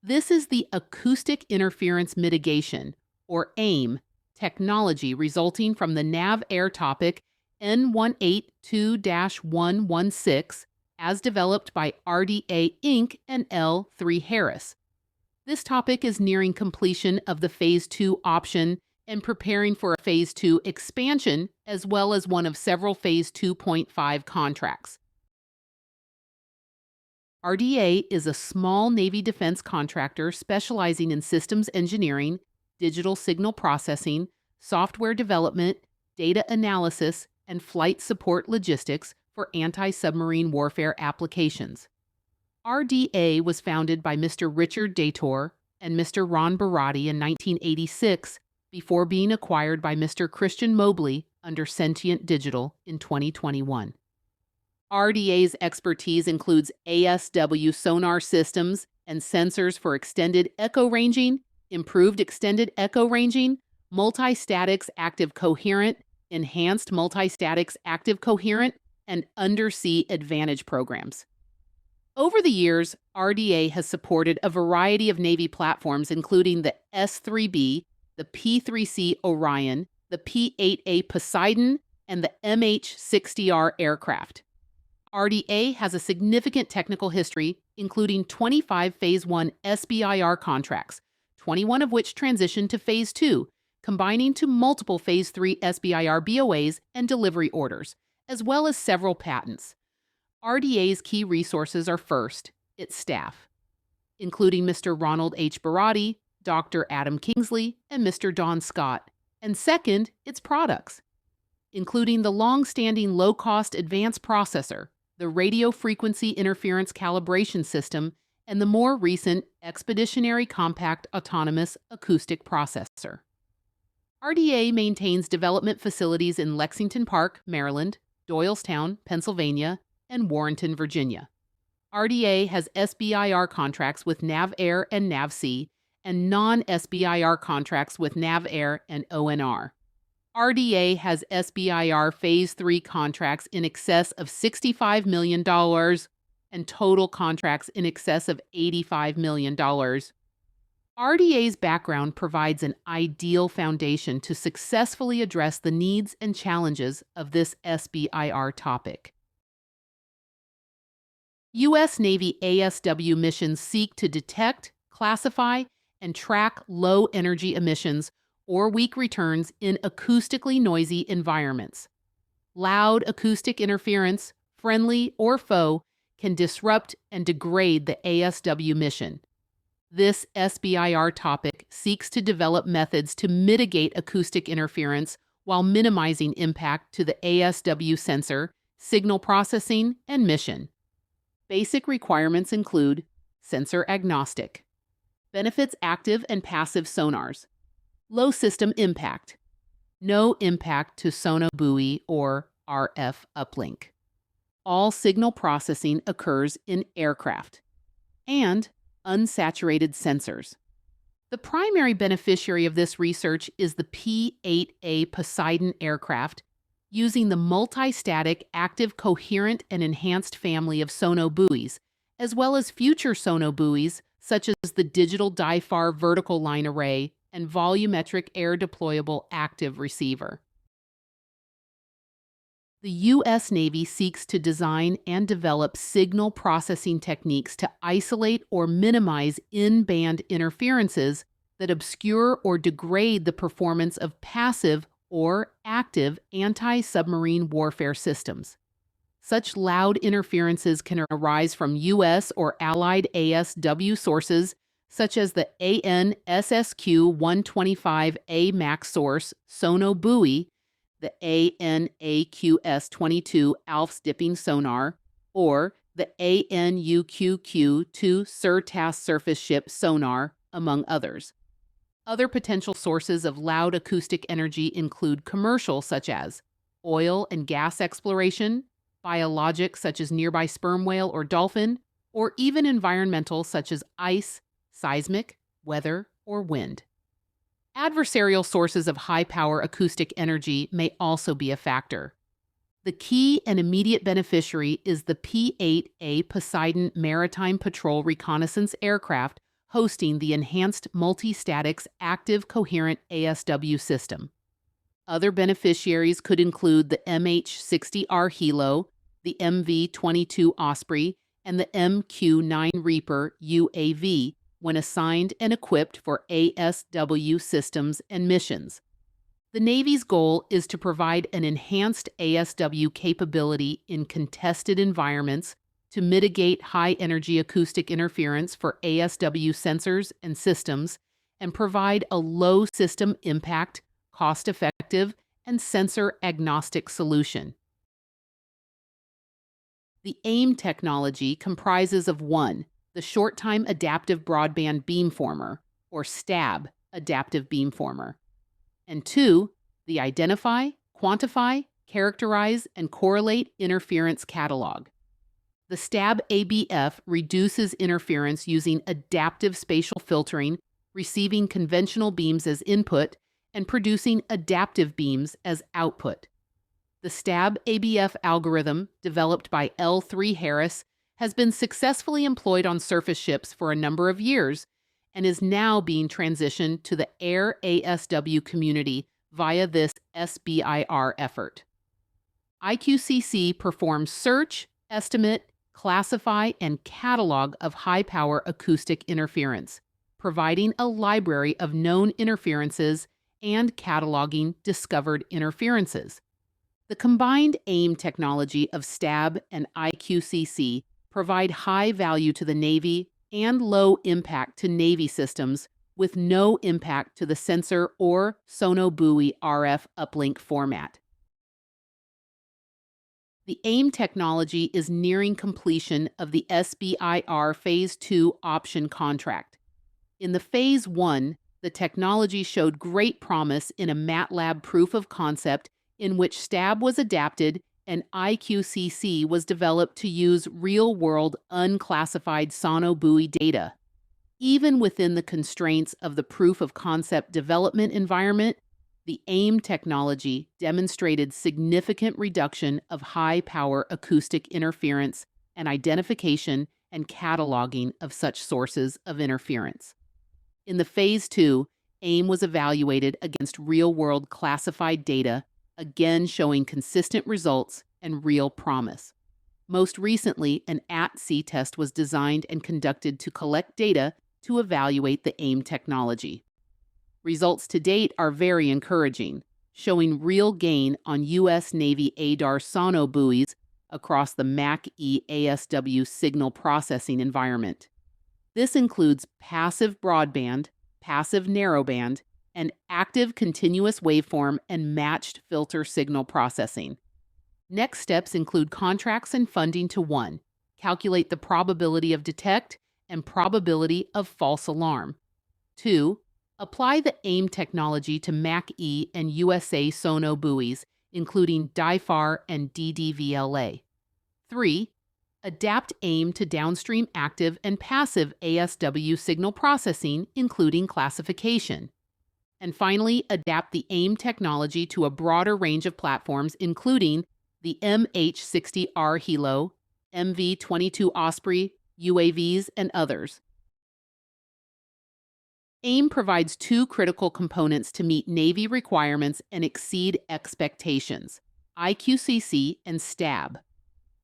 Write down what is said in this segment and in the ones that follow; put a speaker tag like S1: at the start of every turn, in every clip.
S1: This is the acoustic interference mitigation, or AIM, technology resulting from the NavAir topic N68335-21-C as developed by RDA Inc. and L3 Harris. This topic is nearing completion of the Phase 2 option and preparing for a Phase 2 expansion, as well as one of several Phase 2.5 contracts. RDA is a small Navy defense contractor specializing in systems engineering, digital signal processing, software development, data analysis, and flight support logistics for anti-submarine warfare applications. RDA was founded by Mr. Richard Dator and Mr. Ron Barati in 1986 before being acquired by Mr. Christian Mobley under Sentient Digital in 2021. RDA's expertise includes ASW sonar systems and sensors for extended echo ranging, improved extended echo ranging, multi-statics active coherent, enhanced multi-statics active coherent, and undersea advantage programs. Over the years, RDA has supported a variety of Navy platforms including the S-3B, the P-3C Orion, the P-8A Poseidon, and the MH-60R aircraft. RDA has a significant technical history, including 25 Phase 1 SBIR contracts, 21 of which transitioned to Phase 2, combining to multiple Phase 3 SBIR BOAs and delivery orders, as well as several patents. RDA's key resources are first, its staff, including Mr. Ronald H. Barati, Dr. Adam Kingsley, and Mr. Don Scott, and second, its products, including the long-standing low-cost advanced processor, the radio frequency interference calibration system, and the more recent expeditionary compact autonomous acoustic processor. RDA maintains development facilities in Lexington Park, Maryland, Doylestown, Pennsylvania, and Warrenton, Virginia. RDA has SBIR contracts with NavAir and NavSea, and non-SBIR contracts with NavAir and ONR. RDA has SBIR Phase 3 contracts in excess of $65 million and total contracts in excess of $85 million. RDA's background provides an ideal foundation to successfully address the needs and challenges of this SBIR topic. U.S. Navy ASW missions seek to detect, classify, and track low-energy emissions or weak returns in acoustically noisy environments. Loud acoustic interference, friendly or foe, can disrupt and degrade the ASW mission. This SBIR topic seeks to develop methods to mitigate acoustic interference while minimizing impact to the ASW sensor, signal processing, and mission. Basic requirements include sensor agnostic, benefits active and passive sonars, low system impact, no impact to sonobuoy or RF uplink. All signal processing occurs in aircraft, and unsaturated sensors. The primary beneficiary of this research is the P-8A Poseidon aircraft, using the multi-static active coherent and enhanced family of sonobuoys, as well as future sonobuoys such as the digital DIFAR vertical line array and volumetric air deployable active receiver. The U.S. Navy seeks to design and develop signal processing techniques to isolate or minimize in-band interferences that obscure or degrade the performance of passive or active anti-submarine warfare systems. Such loud interferences can arise from U.S. or Allied ASW sources, such as the AN/SSQ-125A MAX source sonobuoy, the AN/AQS-22 ALFS dipping sonar, or the AN/UQQ-2 SIRTAS surface ship sonar, among others. Other potential sources of loud acoustic energy include commercial, such as oil and gas exploration, biologic, such as nearby sperm whale or dolphin, or even environmental, such as ice, seismic, weather, or wind. Adversarial sources of high-power acoustic energy may also be a factor. The key and immediate beneficiary is the P-8A Poseidon Maritime Patrol Reconnaissance Aircraft, hosting the Enhanced Multistatics Active Coherent ASW system. Other beneficiaries could include the MH-60R Hilo, the MV-22 Osprey, and the MQ-9 Reaper UAV when assigned and equipped for ASW systems and missions. The Navy's goal is to provide an enhanced ASW capability in contested environments to mitigate high-energy acoustic interference for ASW sensors and systems and provide a low system impact, cost-effective, and sensor-agnostic solution. The AIM technology comprises of 1. The Short-Time Adaptive Broadband Beamformer, or STAB adaptive beamformer, and 2. The Identify, Quantify, Characterize, and Correlate Interference Catalog. The STAB ABF reduces interference using adaptive spatial filtering, receiving conventional beams as input, and producing adaptive beams as output. The STAB ABF algorithm, developed by L3 Harris, has been successfully employed on surface ships for a number of years and is now being transitioned to the air ASW community via this SBIR effort. IQCC performs search, estimate, classify, and catalog of high-power acoustic interference, providing a library of known interferences and cataloging discovered interferences. The combined AIM technology of STAB and IQCC provide high value to the Navy and low impact to Navy systems with no impact to the sensor or sonobuoy RF uplink format. The AIM technology is nearing completion of the SBIR Phase 2 option contract. In the Phase 1, the technology showed great promise in a MATLAB proof of concept in which STAB was adapted and IQCC was developed to use real-world unclassified sonobuoy data. Even within the constraints of the proof of concept development environment, the AIM technology demonstrated significant reduction of high-power acoustic interference and identification and cataloging of such sources of interference. In the Phase 2, AIM was evaluated against real-world classified data, again showing consistent results and real promise. Most recently, an at-sea test was designed and conducted to collect data to evaluate the AIM technology. Results to date are very encouraging, showing real gain on U.S. Navy ADAR sonobuoys across the MAC-E ASW signal processing environment. This includes passive broadband, passive narrowband, and active continuous waveform and matched filter signal processing. Next steps include contracts and funding to 1. Calculate the probability of detect and probability of false alarm. 2. Apply the AIM technology to MAC-E and USA sonobuoys, including DIFAR and DDVLA. 3. Adapt AIM to downstream active and passive ASW signal processing, including classification. And finally, adapt the AIM technology to a broader range of platforms, including the MH-60R Hilo, MV-22 Osprey, UAVs, and others. AIM provides 2 critical components to meet Navy requirements and exceed expectations: IQCC and STAB.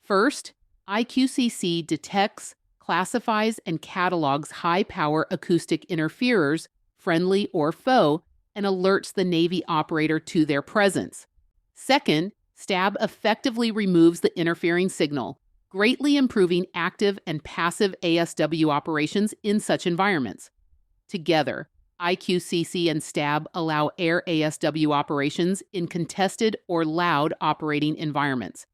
S1: First, IQCC detects, classifies, and catalogs high-power acoustic interferers, friendly or foe, and alerts the Navy operator to their presence. Second, STAB effectively removes the interfering signal, greatly improving active and passive ASW operations in such environments. Together, IQCC and STAB allow air ASW operations in contested or loud operating environments.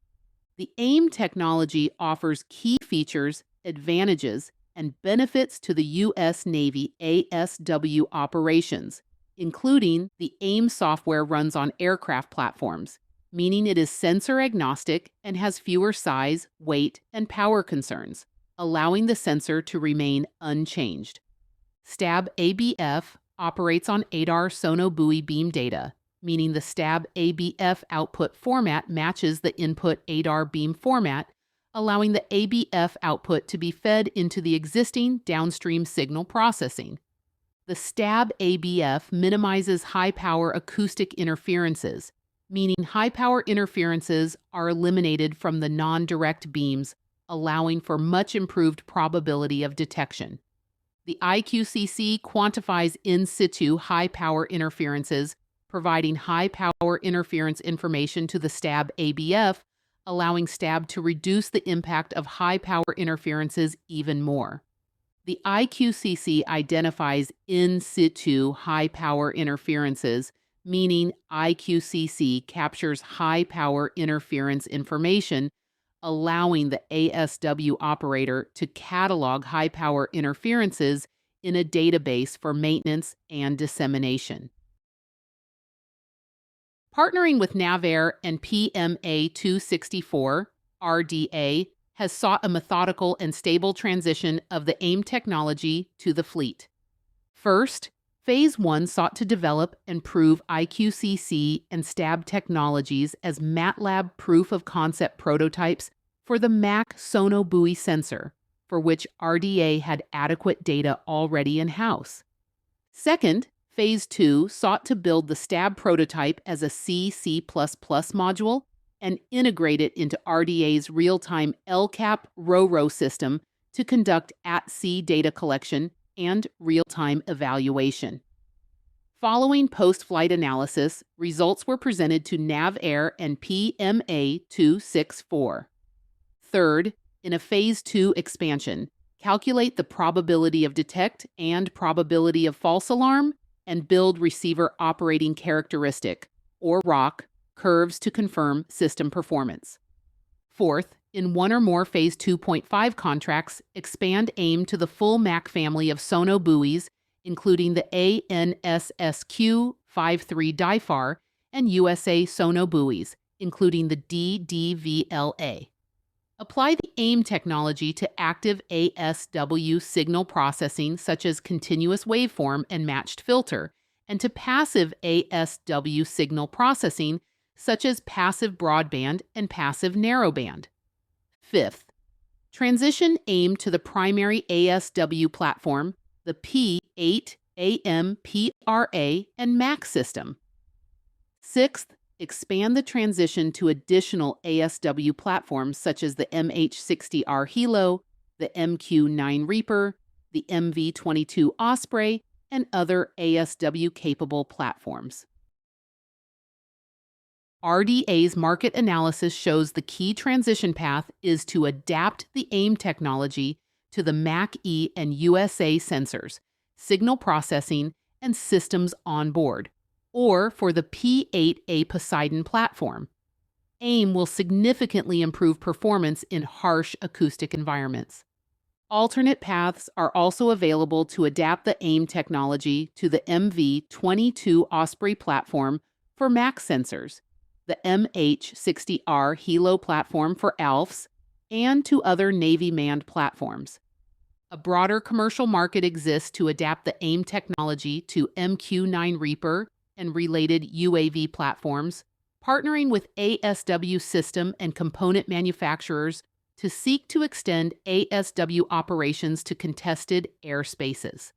S1: The AIM technology offers key features, advantages, and benefits to the U.S. Navy ASW operations, including the AIM software runs on aircraft platforms, meaning it is sensor agnostic and has fewer size, weight, and power concerns, allowing the sensor to remain unchanged. STAB ABF operates on ADAR sonobuoy beam data, meaning the STAB ABF output format matches the input ADAR beam format, allowing the ABF output to be fed into the existing downstream signal processing. The STAB ABF minimizes high-power acoustic interferences, meaning high-power interferences are eliminated from the non-direct beams, allowing for much improved probability of detection. The IQCC quantifies in situ high-power interferences, providing high-power interference information to the STAB ABF, allowing STAB to reduce the impact of high-power interferences even more. The IQCC identifies in situ high-power interferences, meaning IQCC captures high-power interference information, allowing the ASW operator to catalog high-power interferences in a database for maintenance and dissemination. Partnering with NavAir and PMA 264, RDA, has sought a methodical and stable transition of the AIM technology to the fleet. First, Phase 1 sought to develop and prove IQCC and STAB technologies as MATLAB proof-of-concept prototypes for the MAC sonobuoy sensor, for which RDA had adequate data already in-house. Second, Phase 2 sought to build the STAB prototype as a C++ module and integrate it into RDA's real-time LCAP RoRo system to conduct at-sea data collection and real-time evaluation. Following post-flight analysis, results were presented to NavAir and PMA 264. Third, in a Phase 2 expansion, calculate the probability of detect and probability of false alarm and build receiver operating characteristic, or ROC, curves to confirm system performance. Fourth, in one or more Phase 2.5 contracts, expand AIM to the full MAC family of sonobuoys, including the ANSSQ-53 DIFAR and USA sonobuoys, including the DDVLA. Apply the AIM technology to active ASW signal processing such as continuous waveform and matched filter, and to passive ASW signal processing such as passive broadband and passive narrowband. Fifth, transition AIM to the primary ASW platform, the P8AMPRA and MAC system. Sixth, expand the transition to additional ASW platforms such as the MH60R Hilo, the MQ9 Reaper, the MV22 Osprey, and other ASW-capable platforms. RDA's market analysis shows the key transition path is to adapt the AIM technology to the MAC-E and USA sensors, signal processing, and systems on board, or for the P8A Poseidon platform. AIM will significantly improve performance in harsh acoustic environments. Alternate paths are also available to adapt the AIM technology to the MV22 Osprey platform for MAC sensors, the MH60R Hilo platform for ALFs, and to other Navy manned platforms. A broader commercial market exists to adapt the AIM technology to MQ9 Reaper and related UAV platforms, partnering with ASW system and component manufacturers to seek to extend ASW operations to contested airspaces.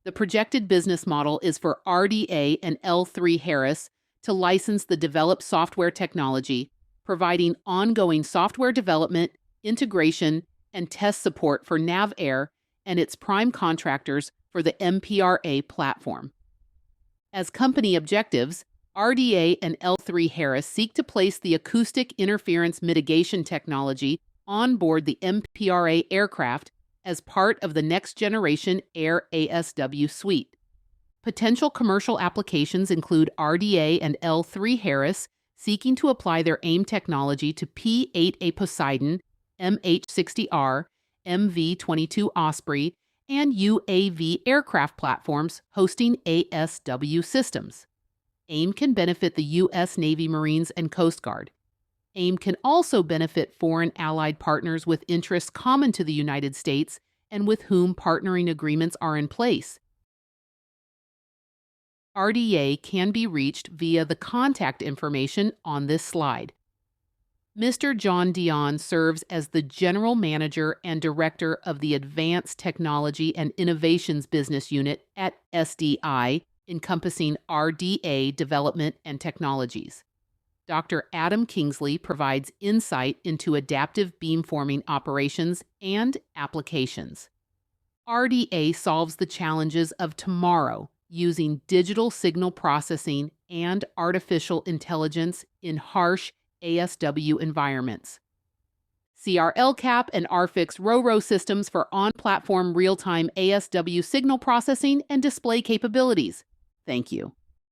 S1: The projected business model is for RDA and L3Harris to license the developed software technology, providing ongoing software development, integration, and test support for NavAir and its prime contractors for the MPRA platform. As company objectives, RDA and L3Harris seek to place the acoustic interference mitigation technology on board the MPRA aircraft as part of the next-generation Air ASW suite. Potential commercial applications include RDA and L3Harris seeking to apply their AIM technology to P8A Poseidon, MH60R, MV22 Osprey, and UAV aircraft platforms hosting ASW systems. AIM can benefit the U.S. Navy Marines and Coast Guard. AIM can also benefit foreign allied partners with interests common to the United States and with whom partnering agreements are in place. RDA can be reached via the contact information on this slide. Mr. John Dion serves as the General Manager and Director of the Advanced Technology and Innovations Business Unit at SDI, encompassing RDA development and technologies. Dr. Adam Kingsley provides insight into adaptive beamforming operations and applications. RDA solves the challenges of tomorrow using digital signal processing and artificial intelligence in harsh ASW environments. CRL-CAP and RFIX RoRo systems for on-platform real-time ASW signal processing and display capabilities. Thank you.